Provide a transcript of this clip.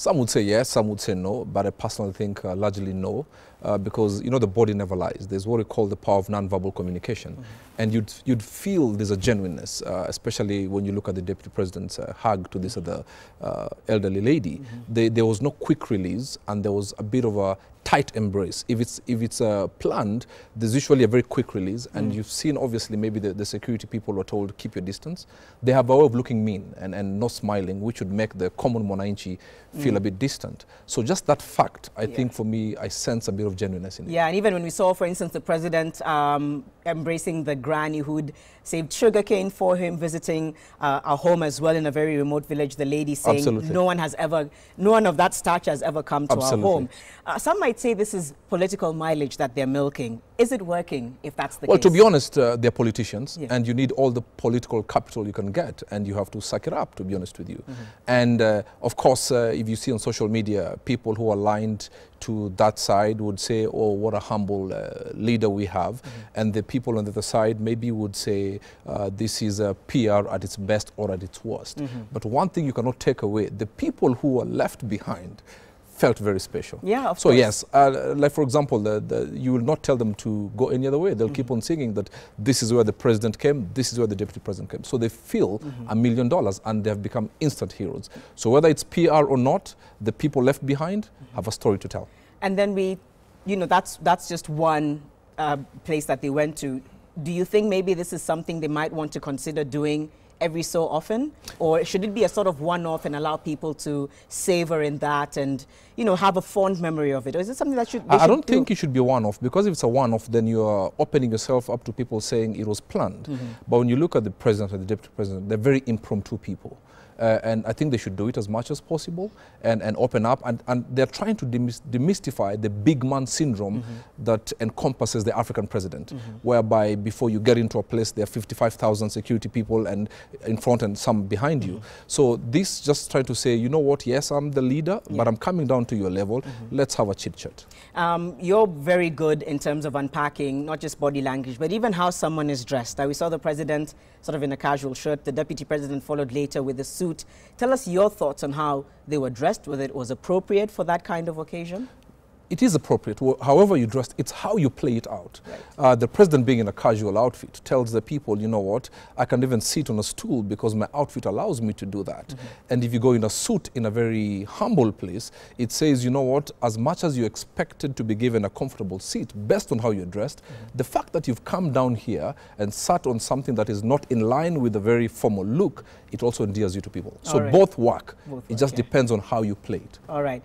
Some would say yes, some would say no, but I personally think largely no, because, you know, the body never lies. There's what we call the power of nonverbal communication. And you'd feel there's a genuineness, especially when you look at the Deputy President's hug to this other elderly lady. There was no quick release, and there was a bit of a tight embrace. If it's planned, there's usually a very quick release, and you've seen, obviously, maybe the security people were told, keep your distance. They have a way of looking mean and not smiling, which would make the common Mwananchi feel a bit distant. So just that fact, I think for me, I sense a bit of genuineness in it. Yeah, and even when we saw, for instance, the president embracing the granny who'd saved sugarcane for him, visiting a home as well in a very remote village, the lady saying no one of that stature has ever come to our home. Some might say this is political mileage that they're milking. Is it working if that's the case? Well, to be honest, they're politicians, and you need all the political capital you can get, and you have to suck it up, to be honest with you. And of course, if you see on social media, people who are aligned to that side would say, oh, what a humble leader we have. And the people on the other side maybe would say, this is a PR at its best or at its worst. But one thing you cannot take away, the people who are left behind felt very special. Yeah, of course. So yes, like for example, you will not tell them to go any other way. They'll keep on singing that this is where the president came, this is where the deputy president came. So they feel $1 million, and they have become instant heroes. So whether it's PR or not, the people left behind have a story to tell. And then that's just one place that they went to. Do you think maybe this is something they might want to consider doing every so often, or should it be a sort of one-off and allow people to savor in that and, you know, have a fond memory of it? Or is it something that I don't think it should be a one-off, because if it's a one-off, then you are opening yourself up to people saying it was planned. But when you look at the president and the deputy president, they're very impromptu people. And I think they should do it as much as possible and open up. And they're trying to demystify the big man syndrome that encompasses the African president, whereby before you get into a place, there are 55,000 security people and in front and some behind you. So this just trying to say, you know what, yes, I'm the leader, but I'm coming down to your level. Let's have a chit-chat. You're very good in terms of unpacking, not just body language, but even how someone is dressed. We saw the president sort of in a casual shirt. The deputy president followed later with a suit. Tell us your thoughts on how they were dressed, whether it was appropriate for that kind of occasion. It is appropriate. However you dressed, it's how you play it out. The president being in a casual outfit tells the people, you know what, I can even sit on a stool because my outfit allows me to do that. And if you go in a suit in a very humble place, it says, you know what, as much as you expected to be given a comfortable seat based on how you're dressed, the fact that you've come down here and sat on something that is not in line with a very formal look, it also endears you to people. So both work. It just depends on how you play it. All right.